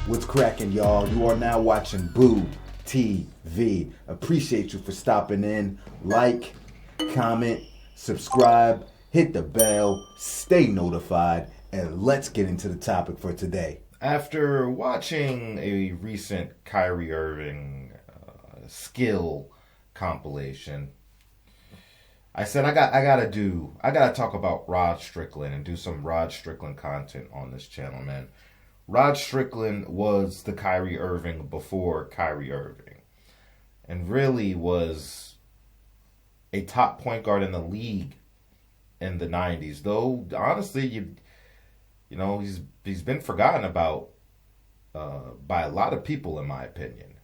What's cracking, y'all? You are now watching Boo TV. Appreciate you for stopping in. Like, comment, subscribe, hit the bell, stay notified, and let's get into the topic for today. After watching a recent Kyrie Irving skill compilation, I said I gotta talk about Rod Strickland and do some Rod Strickland content on this channel, man. Rod Strickland was the Kyrie Irving before Kyrie Irving, and really was a top point guard in the league in the 90s. Though honestly, you know, he's been forgotten about by a lot of people, in my opinion.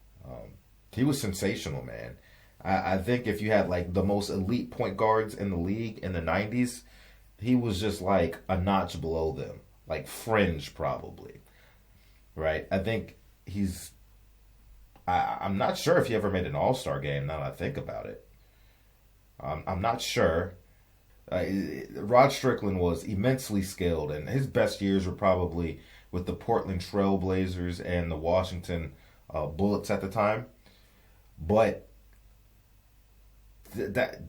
He was sensational, man. I think if you had like the most elite point guards in the league in the 90s, he was just like a notch below them, like fringe probably, right? I think I'm not sure if he ever made an All-Star game now that I think about it. I'm not sure. Rod Strickland was immensely skilled, and his best years were probably with the Portland Trail Blazers and the Washington Bullets at the time. But that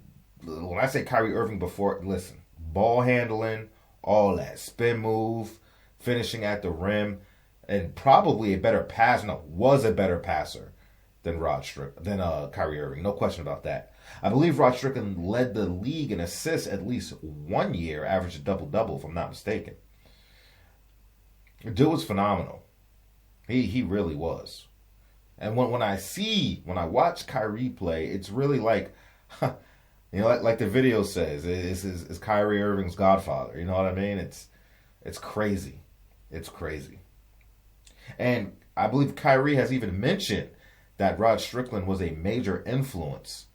when I say Kyrie Irving before, listen, ball handling, all that, spin move, finishing at the rim, and probably was a better passer than Kyrie Irving. No question about that. I believe Rod Strickland led the league in assists at least 1 year, averaged a double-double, if I'm not mistaken. The dude was phenomenal. He really was. And when I watch Kyrie play, it's really like, you know, like the video says, it's Kyrie Irving's Godfather. You know what I mean? It's crazy. It's crazy. And I believe Kyrie has even mentioned that Rod Strickland was a major influence,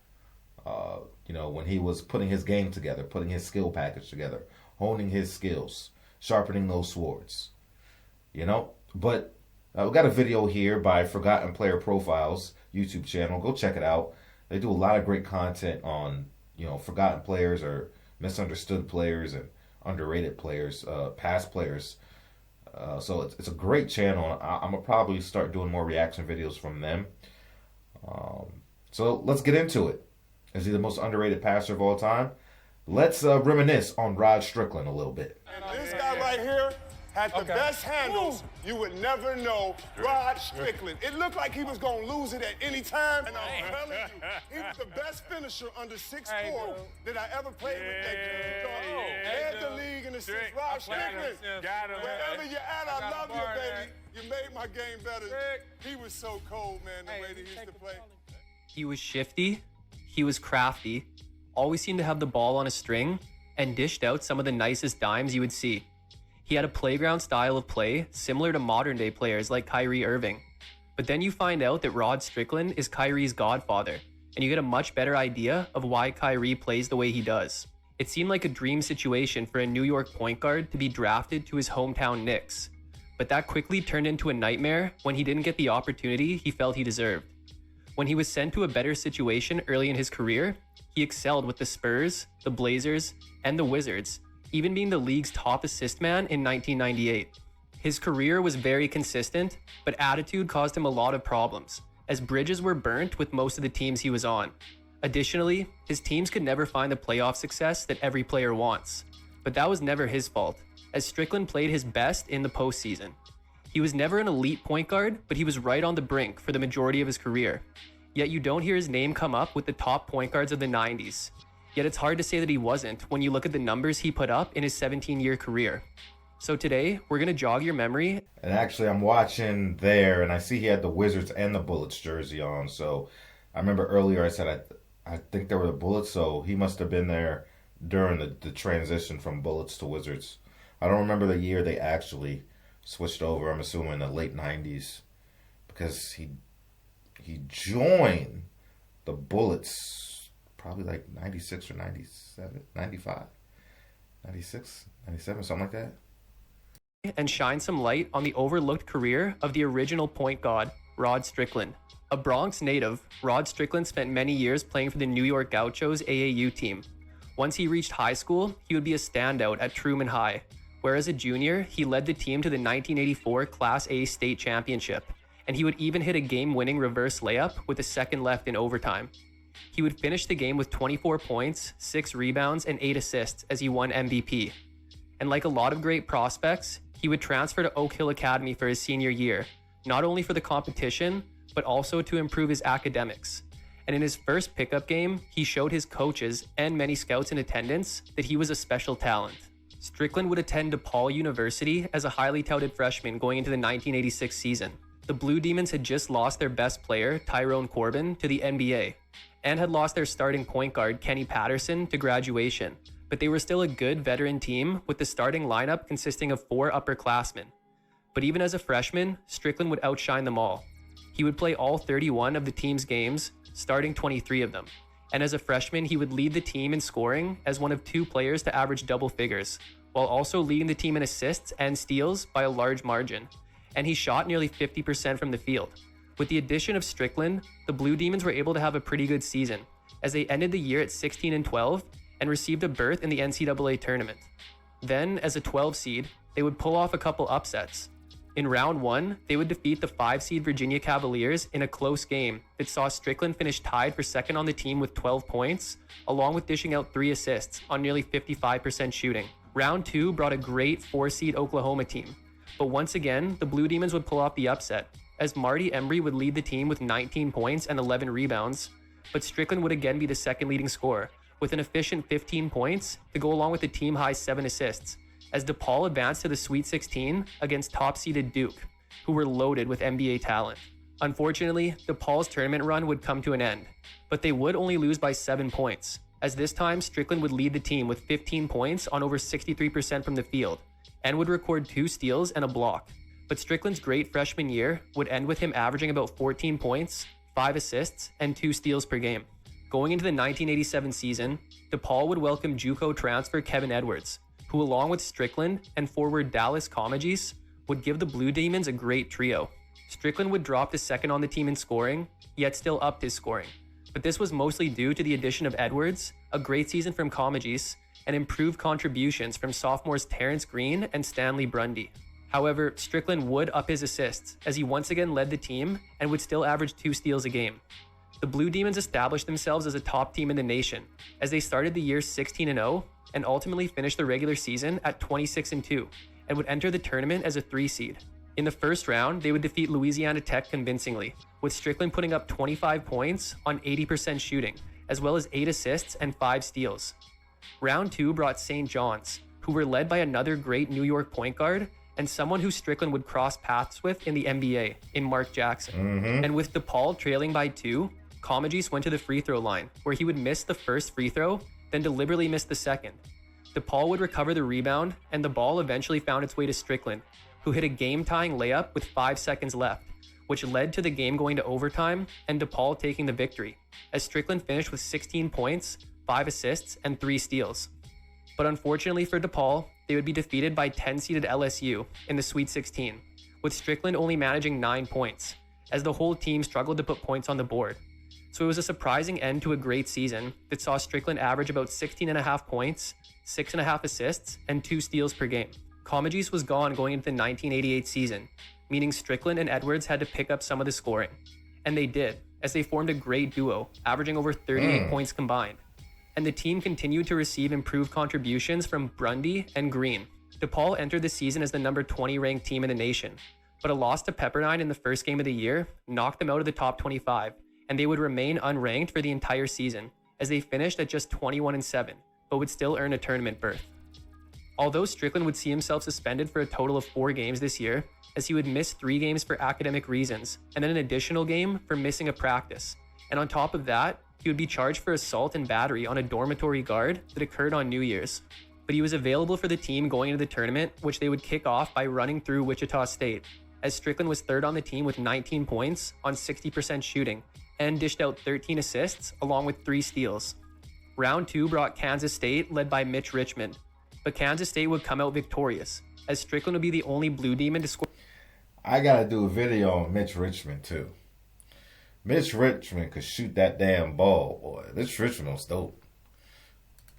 you know, when he was putting his game together, putting his skill package together, honing his skills, sharpening those swords, you know. But we got a video here by Forgotten Player Profiles YouTube channel. Go check it out. They do a lot of great content on, you know, forgotten players or misunderstood players and underrated players, past players. So it's a great channel. I'm gonna probably start doing more reaction videos from them. So let's get into it. Is he the most underrated passer of all time? Let's reminisce on Rod Strickland a little bit. This guy right here had the best handles. You would never know. Rod Strickland. It looked like he was going to lose it at any time. And I'm telling you, he was the best finisher under 6'4" that I ever played with. Led the league in assists. Rod Strickland. Wherever you're at, I love you, baby. You made my game better. He was so cold, man, the way that he used to play. He was shifty. He was crafty. Always seemed to have the ball on a string and dished out some of the nicest dimes you would see. He had a playground style of play similar to modern-day players like Kyrie Irving. But then you find out that Rod Strickland is Kyrie's godfather, and you get a much better idea of why Kyrie plays the way he does. It seemed like a dream situation for a New York point guard to be drafted to his hometown Knicks. But that quickly turned into a nightmare when he didn't get the opportunity he felt he deserved. When he was sent to a better situation early in his career, he excelled with the Spurs, the Blazers, and the Wizards, even being the league's top assist man in 1998. His career was very consistent, but attitude caused him a lot of problems, as bridges were burnt with most of the teams he was on. Additionally, his teams could never find the playoff success that every player wants. But that was never his fault, as Strickland played his best in the postseason. He was never an elite point guard, but he was right on the brink for the majority of his career. Yet you don't hear his name come up with the top point guards of the 90s. Yet it's hard to say that he wasn't when you look at the numbers he put up in his 17-year career. So today, we're going to jog your memory. And actually, I'm watching there, and I see he had the Wizards and the Bullets jersey on. So I remember earlier I said I think they were the Bullets, so he must have been there during the transition from Bullets to Wizards. I don't remember the year they actually switched over. I'm assuming in the late 90s, because he joined the Bullets probably like 96 or 97, 95, 96, 97, something like that. And shine some light on the overlooked career of the original point guard, Rod Strickland. A Bronx native, Rod Strickland spent many years playing for the New York Gauchos AAU team. Once he reached high school, he would be a standout at Truman High, where as a junior, he led the team to the 1984 Class A state championship, and he would even hit a game-winning reverse layup with a second left in overtime. He would finish the game with 24 points, 6 rebounds, and 8 assists as he won MVP. And like a lot of great prospects, he would transfer to Oak Hill Academy for his senior year, not only for the competition, but also to improve his academics. And in his first pickup game, he showed his coaches and many scouts in attendance that he was a special talent. Strickland would attend DePaul University as a highly touted freshman going into the 1986 season. The Blue Demons had just lost their best player, Tyrone Corbin, to the NBA, and had lost their starting point guard, Kenny Patterson, to graduation. But they were still a good veteran team with the starting lineup consisting of 4 upperclassmen. But even as a freshman, Strickland would outshine them all. He would play all 31 of the team's games, starting 23 of them. And as a freshman, he would lead the team in scoring as one of 2 players to average double figures, while also leading the team in assists and steals by a large margin. And he shot nearly 50% from the field. With the addition of Strickland, the Blue Demons were able to have a pretty good season, as they ended the year at 16-12 and received a berth in the NCAA tournament. Then, as a 12 seed, they would pull off a couple upsets. In round 1, they would defeat the 5 seed Virginia Cavaliers in a close game that saw Strickland finish tied for second on the team with 12 points, along with dishing out 3 assists on nearly 55% shooting. Round 2 brought a great 4 seed Oklahoma team, but once again, the Blue Demons would pull off the upset, as Marty Embry would lead the team with 19 points and 11 rebounds, but Strickland would again be the second leading scorer, with an efficient 15 points to go along with the team-high 7 assists, as DePaul advanced to the Sweet 16 against top-seeded Duke, who were loaded with NBA talent. Unfortunately, DePaul's tournament run would come to an end, but they would only lose by 7 points, as this time Strickland would lead the team with 15 points on over 63% from the field, and would record 2 steals and a block. But Strickland's great freshman year would end with him averaging about 14 points, 5 assists, and 2 steals per game. Going into the 1987 season, DePaul would welcome JUCO transfer Kevin Edwards, who along with Strickland and forward Dallas Comegis would give the Blue Demons a great trio. Strickland would drop to second on the team in scoring, yet still upped his scoring. But this was mostly due to the addition of Edwards, a great season from Comegis, and improved contributions from sophomores Terrence Green and Stanley Brundy. However, Strickland would up his assists as he once again led the team and would still average 2 steals a game. The Blue Demons established themselves as a top team in the nation as they started the year 16-0 and ultimately finished the regular season at 26-2 and would enter the tournament as a 3 seed. In the first round, they would defeat Louisiana Tech convincingly, with Strickland putting up 25 points on 80% shooting, as well as 8 assists and 5 steals. Round 2 brought St. John's, who were led by another great New York point guard and someone who Strickland would cross paths with in the NBA, in Mark Jackson. And with DePaul trailing by 2, Comegis went to the free throw line, where he would miss the first free throw, then deliberately miss the second. DePaul would recover the rebound, and the ball eventually found its way to Strickland, who hit a game-tying layup with 5 seconds left, which led to the game going to overtime and DePaul taking the victory, as Strickland finished with 16 points, 5 assists, and 3 steals. But unfortunately for DePaul, they would be defeated by 10-seeded LSU in the Sweet 16, with Strickland only managing 9 points, as the whole team struggled to put points on the board. So it was a surprising end to a great season that saw Strickland average about 16.5 points, 6.5 assists, and 2 steals per game. Comegis was gone going into the 1988 season, meaning Strickland and Edwards had to pick up some of the scoring. And they did, as they formed a great duo, averaging over 38 points combined. And the team continued to receive improved contributions from Brundy and Green. DePaul entered the season as the number 20 ranked team in the nation, but a loss to Pepperdine in the first game of the year knocked them out of the top 25, and they would remain unranked for the entire season, as they finished at just 21-7, but would still earn a tournament berth. Although Strickland would see himself suspended for a total of 4 games this year, as he would miss 3 games for academic reasons, and then an additional game for missing a practice. And on top of that, he would be charged for assault and battery on a dormitory guard that occurred on New Year's. But he was available for the team going into the tournament, which they would kick off by running through Wichita State, as Strickland was third on the team with 19 points on 60% shooting, and dished out 13 assists along with 3 steals. Round 2 brought Kansas State, led by Mitch Richmond, but Kansas State would come out victorious, as Strickland would be the only Blue Demon to score. I gotta do a video on Mitch Richmond too. Mitch Richmond could shoot that damn ball, boy. Mitch Richmond was dope.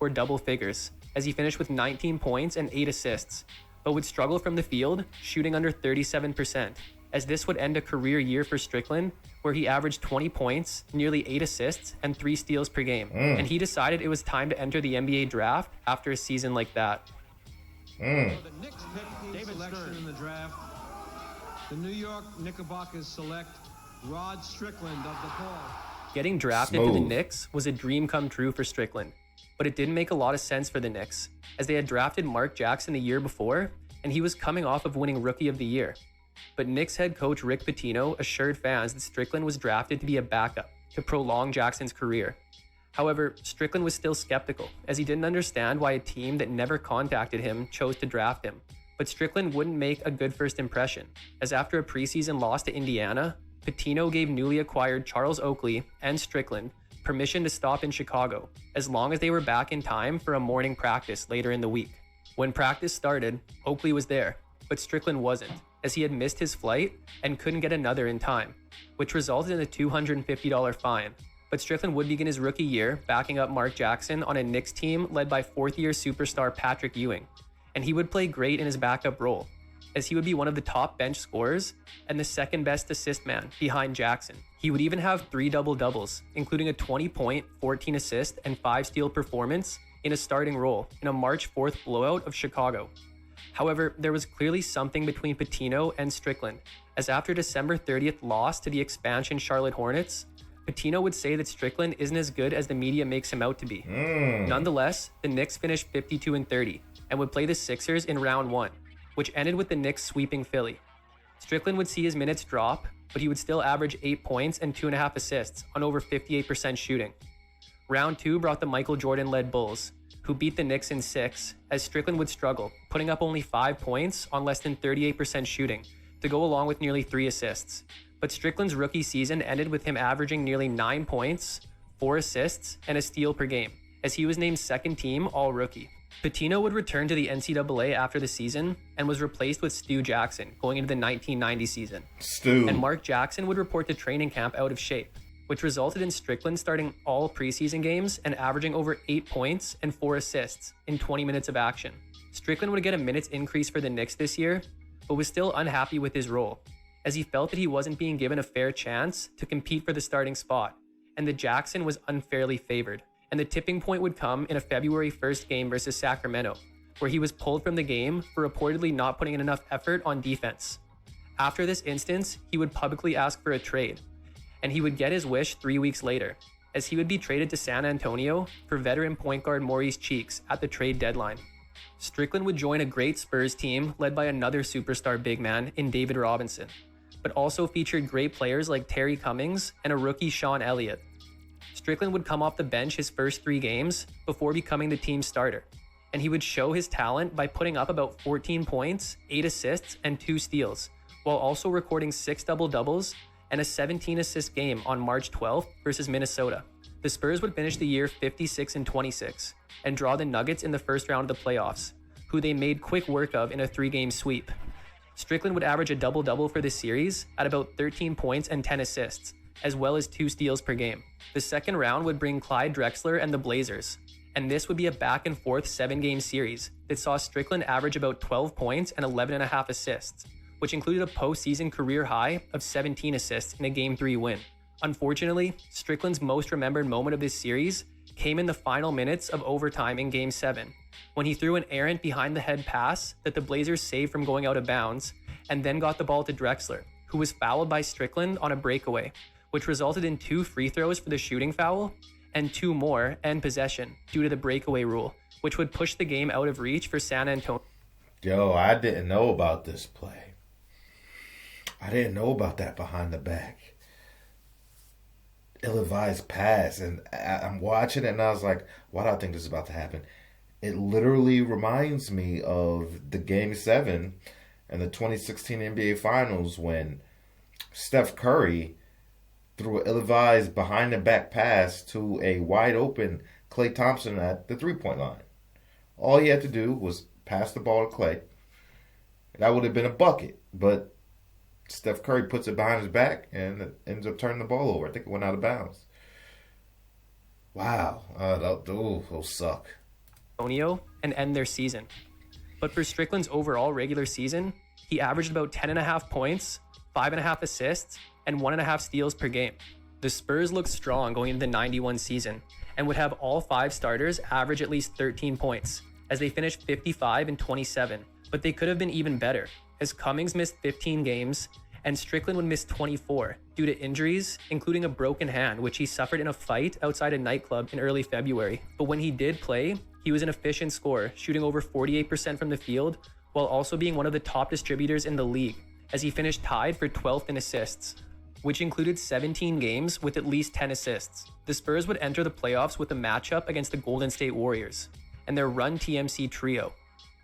Or double figures, as he finished with 19 points and 8 assists, but would struggle from the field, shooting under 37%, as this would end a career year for Strickland where he averaged 20 points, nearly 8 assists, and 3 steals per game. And he decided it was time to enter the NBA draft after a season like that. So the Knicks pick David selection in the draft. The New York Knickerbockers select Rod Strickland of the Bulls. Getting drafted to the Knicks was a dream come true for Strickland, but it didn't make a lot of sense for the Knicks, as they had drafted Mark Jackson the year before, and he was coming off of winning Rookie of the Year. But Knicks head coach Rick Pitino assured fans that Strickland was drafted to be a backup to prolong Jackson's career. However, Strickland was still skeptical, as he didn't understand why a team that never contacted him chose to draft him. But Strickland wouldn't make a good first impression, as after a preseason loss to Indiana, Pitino gave newly acquired Charles Oakley and Strickland permission to stop in Chicago, as long as they were back in time for a morning practice later in the week. When practice started, Oakley was there, but Strickland wasn't, as he had missed his flight and couldn't get another in time, which resulted in a $250 fine. But Strickland would begin his rookie year backing up Mark Jackson on a Knicks team led by fourth-year superstar Patrick Ewing, and he would play great in his backup role, as he would be one of the top bench scorers and the second best assist man behind Jackson. He would even have 3 double-doubles, including a 20-point, 14-assist, and 5-steal performance in a starting role in a March 4th blowout of Chicago. However, there was clearly something between Pitino and Strickland, as after December 30th loss to the expansion Charlotte Hornets, Pitino would say that Strickland isn't as good as the media makes him out to be. Nonetheless, the Knicks finished 52-30 and would play the Sixers in round 1, which ended with the Knicks sweeping Philly. Strickland would see his minutes drop, but he would still average 8 points and 2.5 assists on over 58% shooting. Round 2 brought the Michael Jordan-led Bulls, who beat the Knicks in 6, as Strickland would struggle, putting up only 5 points on less than 38% shooting, to go along with nearly 3 assists. But Strickland's rookie season ended with him averaging nearly 9 points, 4 assists, and a steal per game, as he was named second team All-Rookie. Pitino would return to the NCAA after the season and was replaced with Stu Jackson going into the 1990 season. And Mark Jackson would report to training camp out of shape, which resulted in Strickland starting all preseason games and averaging over 8 points and 4 assists in 20 minutes of action. Strickland would get a minutes increase for the Knicks this year, but was still unhappy with his role, as he felt that he wasn't being given a fair chance to compete for the starting spot, and that Jackson was unfairly favored. And the tipping point would come in a February 1st game versus Sacramento, where he was pulled from the game for reportedly not putting in enough effort on defense. After this instance, he would publicly ask for a trade, and he would get his wish 3 weeks later, as he would be traded to San Antonio for veteran point guard Maurice Cheeks at the trade deadline. Strickland would join a great Spurs team led by another superstar big man in David Robinson, but also featured great players like Terry Cummings and a rookie Sean Elliott. Strickland would come off the bench his first 3 games before becoming the team's starter, and he would show his talent by putting up about 14 points, 8 assists, and 2 steals, while also recording 6 double-doubles and a 17-assist game on March 12th versus Minnesota. The Spurs would finish the year 56-26 and draw the Nuggets in the first round of the playoffs, who they made quick work of in a 3-game sweep. Strickland would average a double-double for the series at about 13 points and 10 assists, as well as 2 steals per game. The second round would bring Clyde Drexler and the Blazers, and this would be a back-and-forth 7-game series that saw Strickland average about 12 points and 11.5 assists, which included a postseason career high of 17 assists in a Game 3 win. Unfortunately, Strickland's most remembered moment of this series came in the final minutes of overtime in Game 7, when he threw an errant behind-the-head pass that the Blazers saved from going out of bounds, and then got the ball to Drexler, who was fouled by Strickland on a breakaway, which resulted in 2 free throws for the shooting foul and 2 more and possession due to the breakaway rule, which would push the game out of reach for San Antonio. Yo, I didn't know about this play. I didn't know about that behind the back. Ill-advised pass, and I'm watching it and I was like, why do I think this is about to happen? It literally reminds me of the Game 7 and the 2016 NBA Finals when Steph Curry threw an ill-advised behind-the-back pass to a wide-open Klay Thompson at the three-point line. All he had to do was pass the ball to Klay. That would have been a bucket, but Steph Curry puts it behind his back and it ends up turning the ball over. I think it went out of bounds. Wow. Those suck. And end their season. But for Strickland's overall regular season, he averaged about 10.5 points, 5.5 assists, and 1.5 steals per game. The Spurs looked strong going into the 91 season and would have all 5 starters average at least 13 points, as they finished 55 and 27. But they could have been even better, as Cummings missed 15 games and Strickland would miss 24 due to injuries, including a broken hand, which he suffered in a fight outside a nightclub in early February. But when he did play, he was an efficient scorer, shooting over 48% from the field, while also being one of the top distributors in the league, as he finished tied for 12th in assists, which included 17 games with at least 10 assists. The Spurs would enter the playoffs with a matchup against the Golden State Warriors and their Run TMC trio.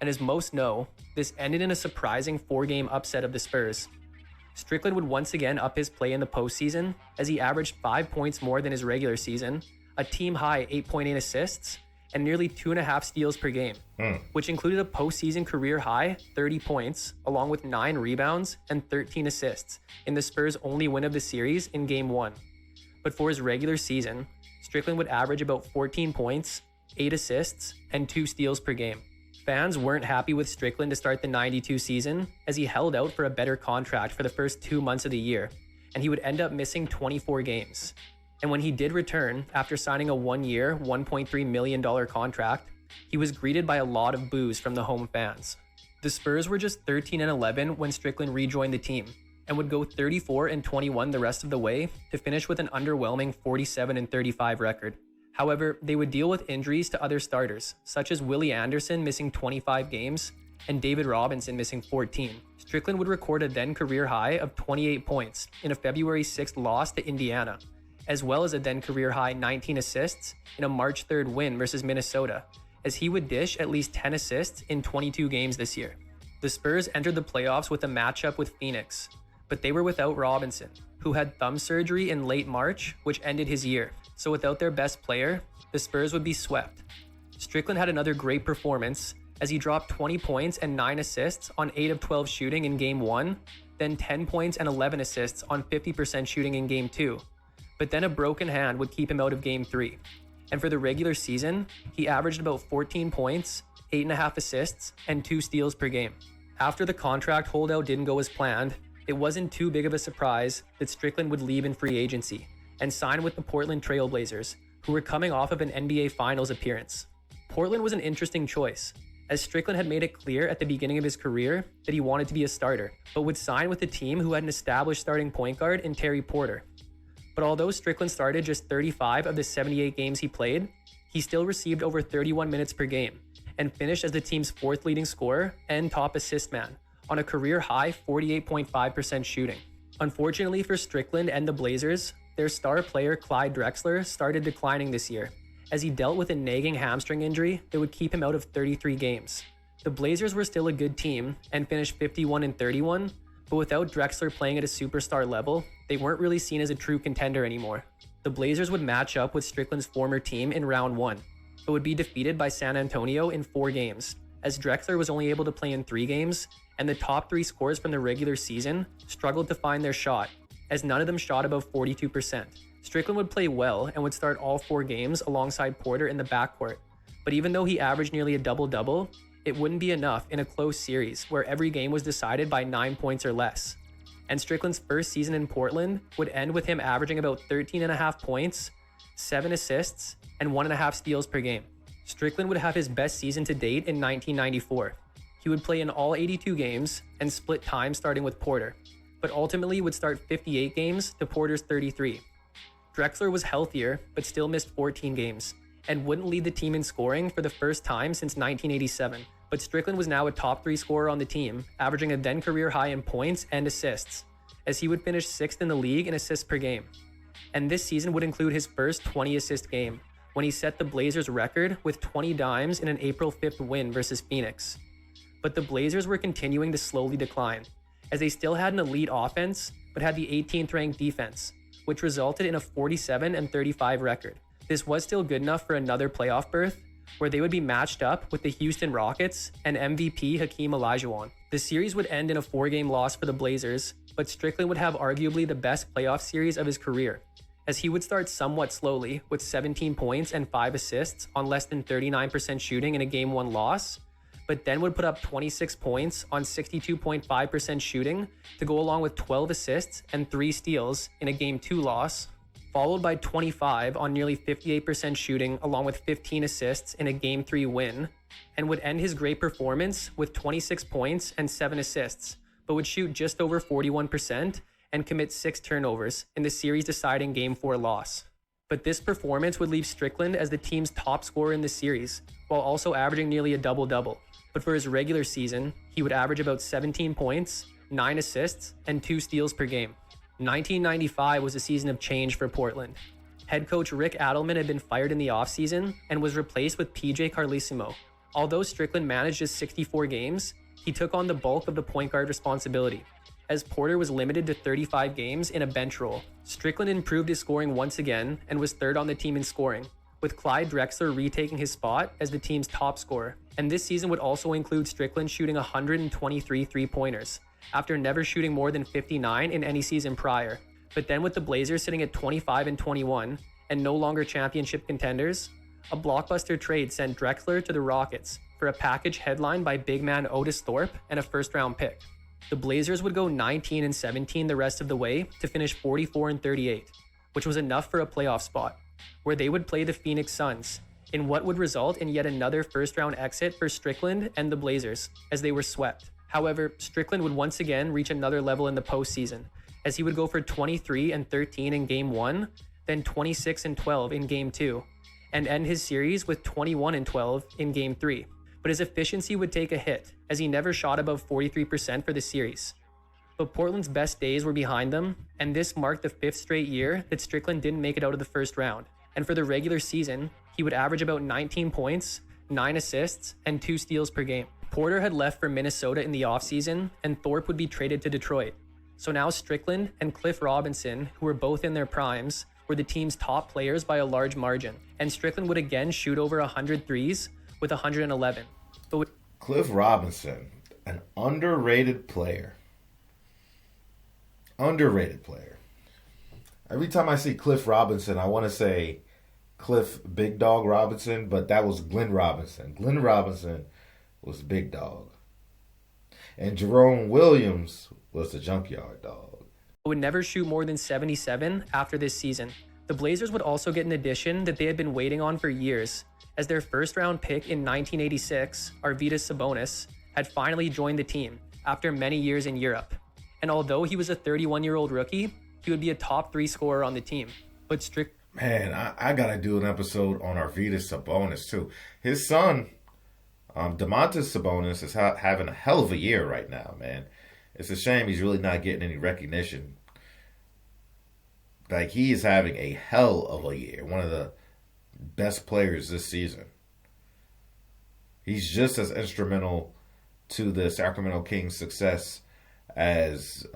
And as most know, this ended in a surprising 4-game upset of the Spurs. Strickland would once again up his play in the postseason, as he averaged 5 points more than his regular season, a team-high 8.8 assists, and nearly 2.5 steals per game, which included a postseason career-high 30 points, along with 9 rebounds and 13 assists in the Spurs' only win of the series in Game 1. But for his regular season, Strickland would average about 14 points, 8 assists, and 2 steals per game. Fans weren't happy with Strickland to start the 92 season, as he held out for a better contract for the first 2 months of the year, and he would end up missing 24 games. And when he did return, after signing a 1-year, $1.3 million contract, he was greeted by a lot of boos from the home fans. The Spurs were just 13-11 when Strickland rejoined the team, and would go 34-21 the rest of the way to finish with an underwhelming 47-35 record. However, they would deal with injuries to other starters, such as Willie Anderson missing 25 games and David Robinson missing 14. Strickland would record a then career high of 28 points in a February 6th loss to Indiana, as well as a then career high 19 assists in a March 3rd win versus Minnesota, as he would dish at least 10 assists in 22 games this year. The Spurs entered the playoffs with a matchup with Phoenix, but they were without Robinson, who had thumb surgery in late March, which ended his year. So without their best player, the Spurs would be swept. Strickland had another great performance, as he dropped 20 points and 9 assists on 8 of 12 shooting in Game 1, then 10 points and 11 assists on 50% shooting in Game 2. But then a broken hand would keep him out of Game 3. And for the regular season, he averaged about 14 points, 8.5 assists, and 2 steals per game. After the contract holdout didn't go as planned, it wasn't too big of a surprise that Strickland would leave in free agency and sign with the Portland Trail Blazers, who were coming off of an NBA Finals appearance. Portland was an interesting choice, as Strickland had made it clear at the beginning of his career that he wanted to be a starter, but would sign with a team who had an established starting point guard in Terry Porter. But although Strickland started just 35 of the 78 games he played, he still received over 31 minutes per game and finished as the team's 4th leading scorer and top assist man on a career-high 48.5% shooting. Unfortunately for Strickland and the Blazers, their star player Clyde Drexler started declining this year, as he dealt with a nagging hamstring injury that would keep him out of 33 games. The Blazers were still a good team and finished 51-31, but without Drexler playing at a superstar level, they weren't really seen as a true contender anymore. The Blazers would match up with Strickland's former team in round 1, but would be defeated by San Antonio in 4 games, as Drexler was only able to play in 3 games, and the top 3 scorers from the regular season struggled to find their shot, as none of them shot above 42%. Strickland would play well and would start all 4 games alongside Porter in the backcourt, but even though he averaged nearly a double-double, it wouldn't be enough in a close series where every game was decided by 9 points or less. And Strickland's first season in Portland would end with him averaging about 13.5 points, 7 assists, and 1.5 steals per game. Strickland would have his best season to date in 1994. He would play in all 82 games and split time starting with Porter, but ultimately would start 58 games to Porter's 33. Drexler was healthier, but still missed 14 games, and wouldn't lead the team in scoring for the first time since 1987. But Strickland was now a top 3 scorer on the team, averaging a then career high in points and assists, as he would finish 6th in the league in assists per game. And this season would include his first 20-assist game, when he set the Blazers' record with 20 dimes in an April 5th win versus Phoenix. But the Blazers were continuing to slowly decline, as they still had an elite offense, but had the 18th ranked defense, which resulted in a 47-35 record. This was still good enough for another playoff berth, where they would be matched up with the Houston Rockets and MVP Hakeem Olajuwon. The series would end in a 4-game loss for the Blazers, but Strickland would have arguably the best playoff series of his career, as he would start somewhat slowly with 17 points and 5 assists on less than 39% shooting in a Game 1 loss, but then would put up 26 points on 62.5% shooting to go along with 12 assists and 3 steals in a Game 2 loss, followed by 25 on nearly 58% shooting along with 15 assists in a Game 3 win, and would end his great performance with 26 points and 7 assists, but would shoot just over 41% and commit 6 turnovers in the series-deciding Game 4 loss. But this performance would leave Strickland as the team's top scorer in the series, while also averaging nearly a double-double. But for his regular season, he would average about 17 points, 9 assists, and 2 steals per game. 1995 was a season of change for Portland. Head coach Rick Adelman had been fired in the offseason and was replaced with PJ Carlesimo. Although Strickland managed just 64 games, he took on the bulk of the point guard responsibility, as Porter was limited to 35 games in a bench role. Strickland improved his scoring once again and was third on the team in scoring, with Clyde Drexler retaking his spot as the team's top scorer. And this season would also include Strickland shooting 123 three-pointers, after never shooting more than 59 in any season prior. But then with the Blazers sitting at 25 and 21 and no longer championship contenders, a blockbuster trade sent Drexler to the Rockets for a package headlined by big man Otis Thorpe and a first-round pick. The Blazers would go 19 and 17 the rest of the way to finish 44 and 38, which was enough for a playoff spot, where they would play the Phoenix Suns, in what would result in yet another first-round exit for Strickland and the Blazers, as they were swept. However, Strickland would once again reach another level in the postseason, as he would go for 23 and 13 in Game 1, then 26 and 12 in Game 2, and end his series with 21 and 12 in Game 3. But his efficiency would take a hit, as he never shot above 43% for the series. But Portland's best days were behind them, and this marked the 5th straight year that Strickland didn't make it out of the first round. And for the regular season, he would average about 19 points, 9 assists, and 2 steals per game. Porter had left for Minnesota in the offseason, and Thorpe would be traded to Detroit. So now Strickland and Cliff Robinson, who were both in their primes, were the team's top players by a large margin. And Strickland would again shoot over 100 threes with 111. But Cliff Robinson, an underrated player. Underrated player. Every time I see Cliff Robinson, I want to say Cliff Big Dog Robinson, but that was Glenn Robinson. Glenn Robinson was Big Dog. And Jerome Williams was the Junkyard Dog. Would never shoot more than 77 after this season. The Blazers would also get an addition that they had been waiting on for years, as their first-round pick in 1986, Arvydas Sabonis, had finally joined the team after many years in Europe. And although he was a 31-year-old rookie, he would be a top 3 scorer on the team. But Man, I gotta do an episode on Arvydas Sabonis too. His son, Domantas Sabonis, is having a hell of a year right now, man. It's a shame he's really not getting any recognition. Like, he is having a hell of a year. One of the best players this season. He's just as instrumental to the Sacramento Kings' success as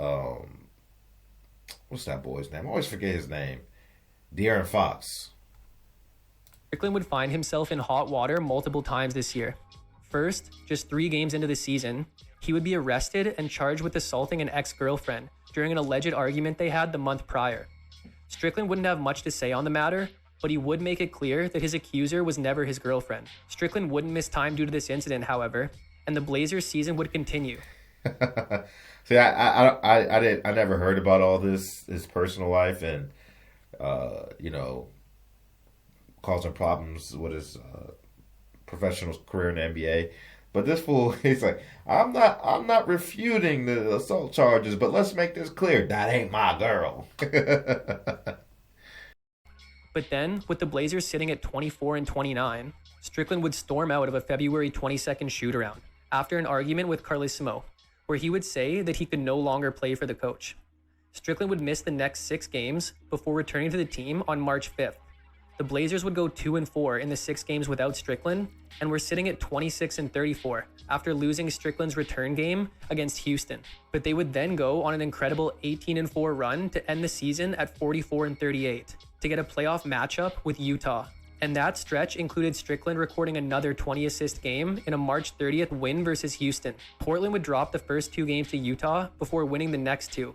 what's that boy's name? I always forget his name. De'Aaron Fox. Strickland would find himself in hot water multiple times this year. First, just 3 games into the season, he would be arrested and charged with assaulting an ex-girlfriend during an alleged argument they had the month prior. Strickland wouldn't have much to say on the matter, but he would make it clear that his accuser was never his girlfriend. Strickland wouldn't miss time due to this incident, however, and the Blazers season would continue. See, I never heard about all this, his personal life, and causing problems with his professional career in the NBA. But this fool, he's like, I'm not refuting the assault charges, but let's make this clear. That ain't my girl. But then, with the Blazers sitting at 24 and 29, Strickland would storm out of a February 22nd shoot-around after an argument with Carlesimo, where he would say that he could no longer play for the coach. Strickland would miss the next 6 games before returning to the team on March 5th. The Blazers would go 2-4 in the 6 games without Strickland, and were sitting at 26 and 34 after losing Strickland's return game against Houston. But they would then go on an incredible 18-4 run to end the season at 44 and 38 to get a playoff matchup with Utah. And that stretch included Strickland recording another 20-assist game in a March 30th win versus Houston. Portland would drop the first 2 games to Utah before winning the next 2,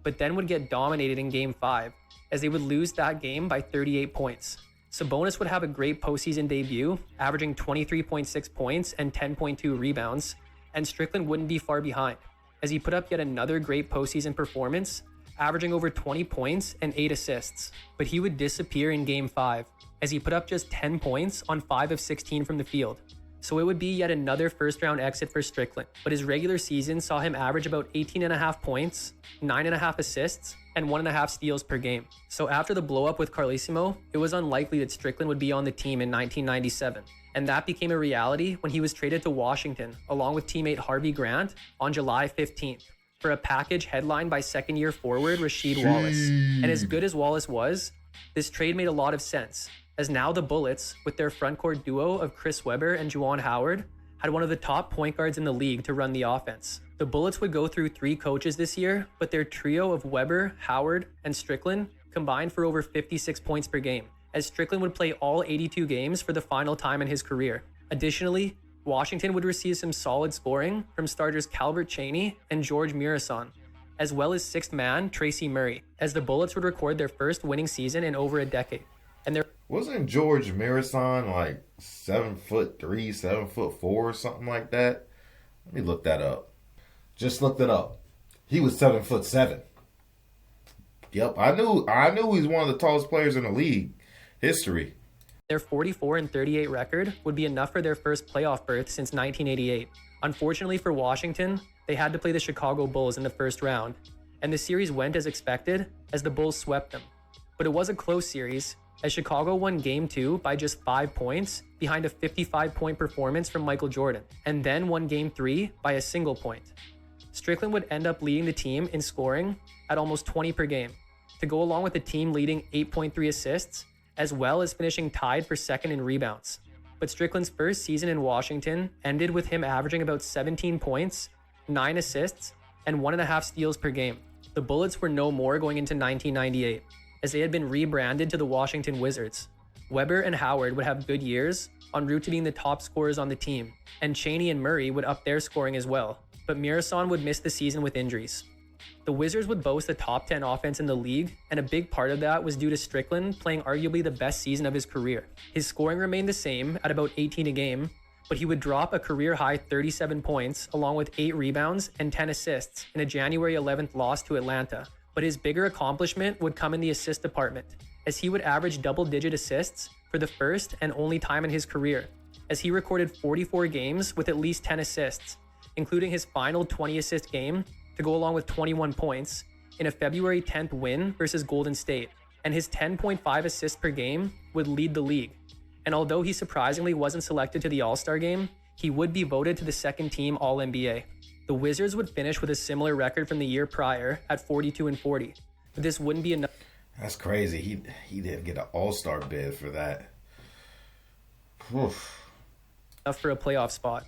but then would get dominated in Game 5, as they would lose that game by 38 points. Sabonis would have a great postseason debut, averaging 23.6 points and 10.2 rebounds, and Strickland wouldn't be far behind, as he put up yet another great postseason performance, averaging over 20 points and 8 assists. But he would disappear in Game 5, as he put up just 10 points on 5 of 16 from the field. So it would be yet another first-round exit for Strickland, but his regular season saw him average about 18.5 points, 9.5 assists, and 1.5 steals per game. So after the blow-up with Carlesimo, it was unlikely that Strickland would be on the team in 1997. And that became a reality when he was traded to Washington, along with teammate Harvey Grant, on July 15th, for a package headlined by second-year forward Rasheed Wallace. And as good as Wallace was, this trade made a lot of sense, as now the Bullets, with their frontcourt duo of Chris Webber and Juwan Howard, had one of the top point guards in the league to run the offense. The Bullets would go through 3 coaches this year, but their trio of Webber, Howard, and Strickland combined for over 56 points per game, as Strickland would play all 82 games for the final time in his career. Additionally, Washington would receive some solid scoring from starters Calvert Chaney and George Mirasan, as well as sixth man Tracy Murray, as the Bullets would record their first winning season in over a decade. And their Wasn't George Mirasan like 7'3", 7'4", or something like that? Let me look that up. Just looked it up. He was 7'7". Yep, I knew he's one of the tallest players in the league history. Their 44-38 record would be enough for their first playoff berth since 1988. Unfortunately for Washington, they had to play the Chicago Bulls in the first round, and the series went as expected as the Bulls swept them. But it was a close series, as Chicago won Game 2 by just 5 points behind a 55-point performance from Michael Jordan, and then won Game 3 by a single point. Strickland would end up leading the team in scoring at almost 20 per game, to go along with the team leading 8.3 assists, as well as finishing tied for second in rebounds. But Strickland's first season in Washington ended with him averaging about 17 points, 9 assists, and 1.5 steals per game. The Bullets were no more going into 1998, as they had been rebranded to the Washington Wizards. Webber and Howard would have good years, en route to being the top scorers on the team, and Chaney and Murray would up their scoring as well, but Mirasan would miss the season with injuries. The Wizards would boast a top 10 offense in the league, and a big part of that was due to Strickland playing arguably the best season of his career. His scoring remained the same at about 18 a game, but he would drop a career-high 37 points along with 8 rebounds and 10 assists in a January 11th loss to Atlanta. But his bigger accomplishment would come in the assist department, as he would average double-digit assists for the first and only time in his career, as he recorded 44 games with at least 10 assists, including his final 20-assist game to go along with 21 points in a February 10th win versus Golden State, and his 10.5 assists per game would lead the league. And although he surprisingly wasn't selected to the All-Star game, he would be voted to the second-team All-NBA. The Wizards would finish with a similar record from the year prior at 42-40, but this wouldn't be enough. That's crazy. He didn't get an All-Star bid for that. Oof. Enough for a playoff spot,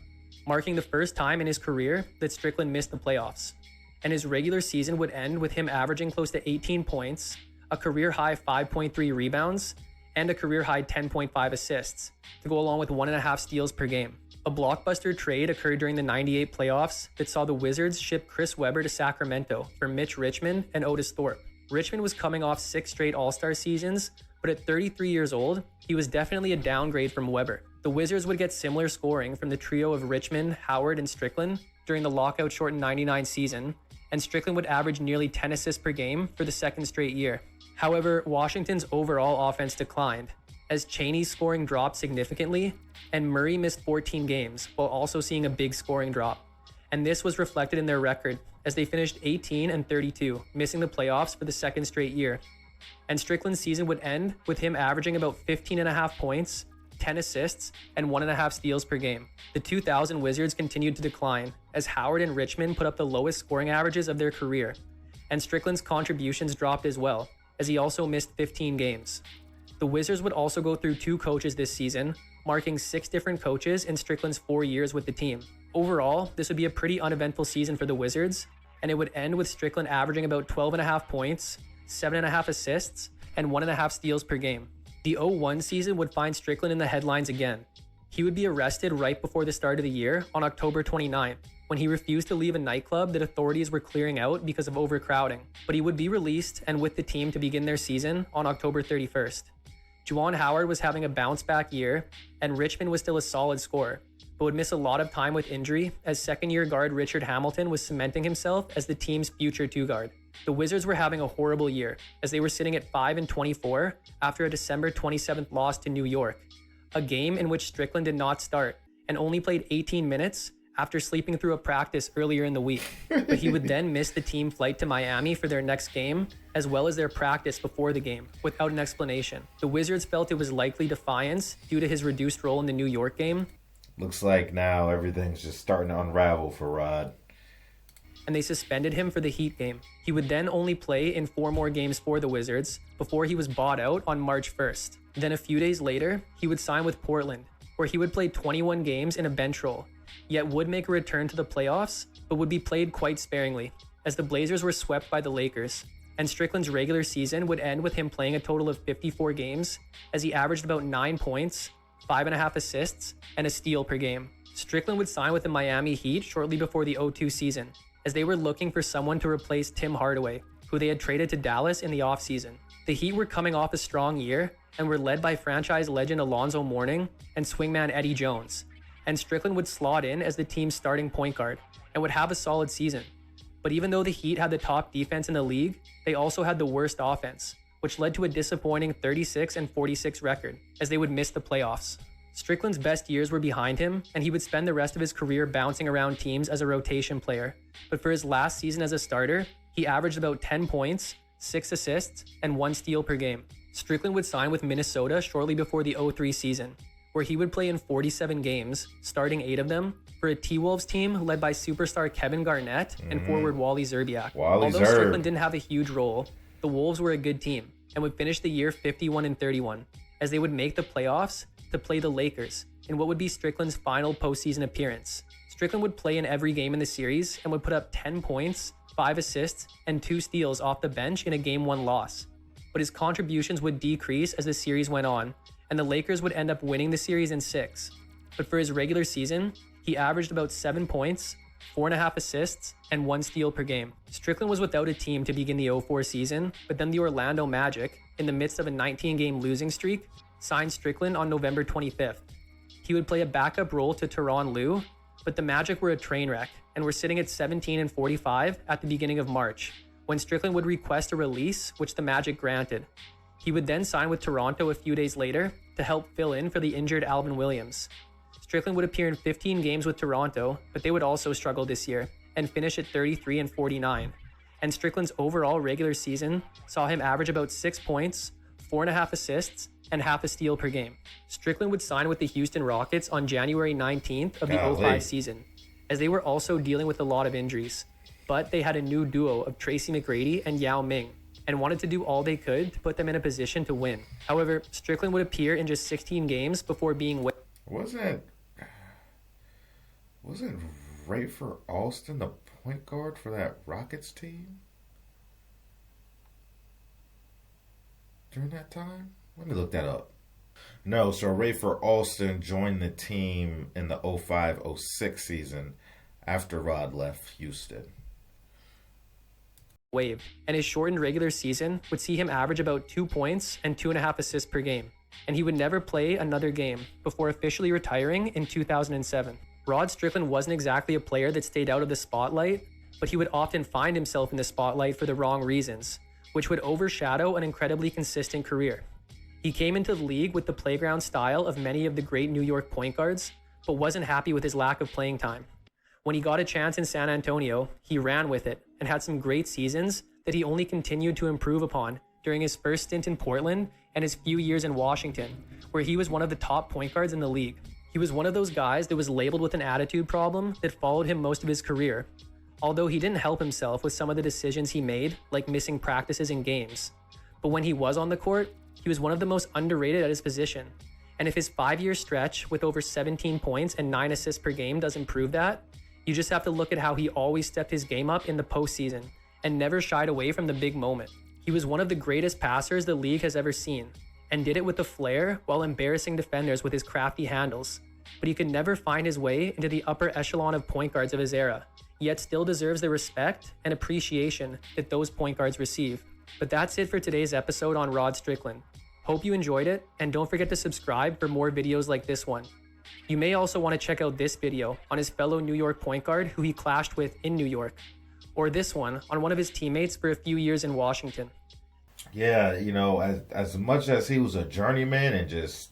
marking the first time in his career that Strickland missed the playoffs. And his regular season would end with him averaging close to 18 points, a career-high 5.3 rebounds, and a career-high 10.5 assists, to go along with 1.5 steals per game. A blockbuster trade occurred during the 98 playoffs that saw the Wizards ship Chris Webber to Sacramento for Mitch Richmond and Otis Thorpe. Richmond was coming off 6 straight All-Star seasons, but at 33 years old, he was definitely a downgrade from Webber. The Wizards would get similar scoring from the trio of Richmond, Howard, and Strickland during the lockout-shortened 99 season, and Strickland would average nearly 10 assists per game for the second straight year. However, Washington's overall offense declined, as Chaney's scoring dropped significantly, and Murray missed 14 games, while also seeing a big scoring drop. And this was reflected in their record, as they finished 18-32, missing the playoffs for the second straight year. And Strickland's season would end with him averaging about 15.5 points, 10 assists, and 1.5 steals per game. The 2000 Wizards continued to decline, as Howard and Richmond put up the lowest scoring averages of their career, and Strickland's contributions dropped as well, as he also missed 15 games. The Wizards would also go through 2 coaches this season, marking 6 different coaches in Strickland's 4 years with the team. Overall, this would be a pretty uneventful season for the Wizards, and it would end with Strickland averaging about 12.5 points, 7.5 assists, and 1.5 steals per game. The 0-1 season would find Strickland in the headlines again. He would be arrested right before the start of the year on October 29, when he refused to leave a nightclub that authorities were clearing out because of overcrowding. But he would be released and with the team to begin their season on October 31st. Juwan Howard was having a bounce-back year, and Richmond was still a solid scorer, but would miss a lot of time with injury as second-year guard Richard Hamilton was cementing himself as the team's future two-guard. The Wizards were having a horrible year, as they were sitting at 5-24 after a December 27th loss to New York, a game in which Strickland did not start and only played 18 minutes after sleeping through a practice earlier in the week. But he would then miss the team flight to Miami for their next game, as well as their practice before the game, without an explanation. The Wizards felt it was likely defiance due to his reduced role in the New York game. Looks like now everything's just starting to unravel for Rod. And they suspended him for the Heat game. He would then only play in 4 more games for the Wizards before he was bought out on March 1st. Then a few days later, he would sign with Portland, where he would play 21 games in a bench role, yet would make a return to the playoffs, but would be played quite sparingly, as the Blazers were swept by the Lakers. And Strickland's regular season would end with him playing a total of 54 games, as he averaged about 9 points, 5.5 assists, and a steal per game. Strickland would sign with the Miami Heat shortly before the 02 season, as they were looking for someone to replace Tim Hardaway, who they had traded to Dallas in the offseason. The Heat were coming off a strong year and were led by franchise legend Alonzo Mourning and swingman Eddie Jones, and Strickland would slot in as the team's starting point guard and would have a solid season. But even though the Heat had the top defense in the league, they also had the worst offense, which led to a disappointing 36-46 record, as they would miss the playoffs. Strickland's best years were behind him, and he would spend the rest of his career bouncing around teams as a rotation player. But for his last season as a starter, he averaged about 10 points, 6 assists, and 1 steal per game. Strickland would sign with Minnesota shortly before the 03 season, where he would play in 47 games, starting 8 of them, for a T-Wolves team led by superstar Kevin Garnett and forward Wally Szczerbiak. Although Strickland didn't have a huge role, the Wolves were a good team and would finish the year 51-31, as they would make the playoffs to play the Lakers in what would be Strickland's final postseason appearance. Strickland would play in every game in the series and would put up 10 points, 5 assists, and 2 steals off the bench in a Game 1 loss. But his contributions would decrease as the series went on, and the Lakers would end up winning the series in 6. But for his regular season, he averaged about 7 points, 4.5 assists, and 1 steal per game. Strickland was without a team to begin the 04 season, but then the Orlando Magic, in the midst of a 19-game losing streak, signed Strickland on November 25th. He would play a backup role to Tyronn Lue, but the Magic were a train wreck and were sitting at 17-45 at the beginning of March, when Strickland would request a release, which the Magic granted. He would then sign with Toronto a few days later to help fill in for the injured Alvin Williams. Strickland would appear in 15 games with Toronto, but they would also struggle this year and finish at 33-49. And Strickland's overall regular season saw him average about 6 points, 4.5 assists, and half a steal per game. Strickland would sign with the Houston Rockets on January 19th of the 05 season, as they were also dealing with a lot of injuries. But they had a new duo of Tracy McGrady and Yao Ming, and wanted to do all they could to put them in a position to win. However, Strickland would appear in just 16 games before being Wasn't Rafer Alston the point guard for that Rockets team during that time? Let me look that up. No, so Rafer Alston joined the team in the 05-06 season after Rod left Houston. Waived, and his shortened regular season would see him average about 2 points and 2.5 assists per game, and he would never play another game before officially retiring in 2007. Rod Strickland wasn't exactly a player that stayed out of the spotlight, but he would often find himself in the spotlight for the wrong reasons, which would overshadow an incredibly consistent career. He came into the league with the playground style of many of the great New York point guards, but wasn't happy with his lack of playing time. When he got a chance in San Antonio, he ran with it and had some great seasons that he only continued to improve upon during his first stint in Portland and his few years in Washington, where he was one of the top point guards in the league. He was one of those guys that was labeled with an attitude problem that followed him most of his career, although he didn't help himself with some of the decisions he made, like missing practices and games. But when he was on the court, he was one of the most underrated at his position. And if his 5-year stretch with over 17 points and 9 assists per game doesn't prove that, you just have to look at how he always stepped his game up in the postseason and never shied away from the big moment. He was one of the greatest passers the league has ever seen, and did it with a flair while embarrassing defenders with his crafty handles. But he could never find his way into the upper echelon of point guards of his era, yet still deserves the respect and appreciation that those point guards receive. But that's it for today's episode on Rod Strickland. Hope you enjoyed it, and don't forget to subscribe for more videos like this one. You may also want to check out this video on his fellow New York point guard who he clashed with in New York, or this one on one of his teammates for a few years in Washington. Yeah, as much as he was a journeyman and just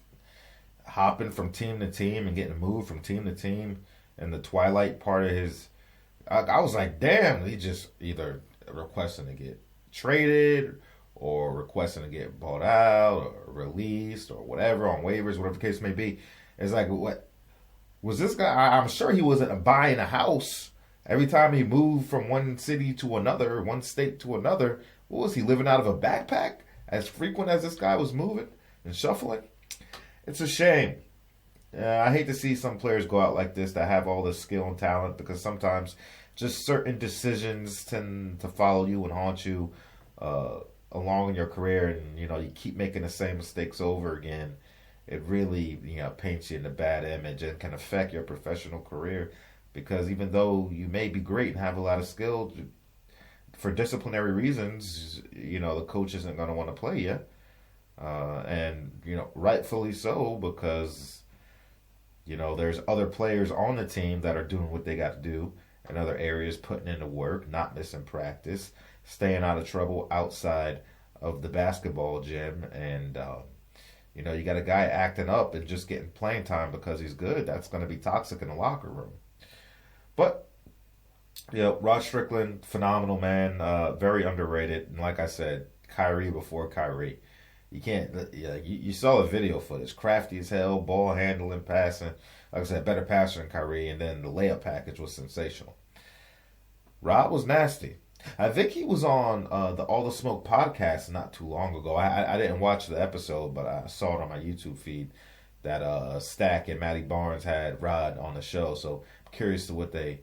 hopping from team to team and getting moved from team to team in the twilight part of his, I was like, damn, he just either requesting to get traded or requesting to get bought out or released or whatever on waivers, whatever the case may be. It's like, what was this guy? I'm sure he wasn't buying a house every time he moved from one city to another, one state to another. What was he, living out of a backpack as frequent as this guy was moving and shuffling? It's a shame. I hate to see some players go out like this that have all this skill and talent, because sometimes just certain decisions tend to follow you and haunt you along in your career, and you keep making the same mistakes over again. It really paints you in a bad image and can affect your professional career, because even though you may be great and have a lot of skill, for disciplinary reasons, the coach isn't going to want to play you, and rightfully so, because there's other players on the team that are doing what they got to do in other areas, putting in the work, not missing practice, staying out of trouble outside of the basketball gym, and you got a guy acting up and just getting playing time because he's good. That's going to be toxic in the locker room. But Rod Strickland, phenomenal man, very underrated. And like I said, Kyrie before Kyrie. You can't. You saw the video footage. Crafty as hell, ball handling, passing. Like I said, better passer than Kyrie, and then the layup package was sensational. Rod was nasty. I think he was on the All the Smoke podcast not too long ago. I didn't watch the episode, but I saw it on my YouTube feed that Stack and Matty Barnes had Rod on the show. So I'm curious to what they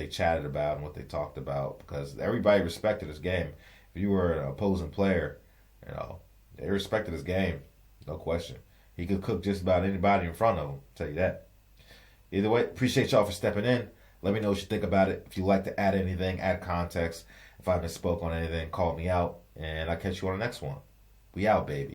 chatted about and what they talked about, because everybody respected his game. If you were an opposing player, they respected his game, no question. He could cook just about anybody in front of him, I'll tell you that. Either way, appreciate y'all for stepping in. Let me know what you think about it. If you'd like to add anything, add context. If I misspoke on anything, call me out, and I'll catch you on the next one. We out, baby.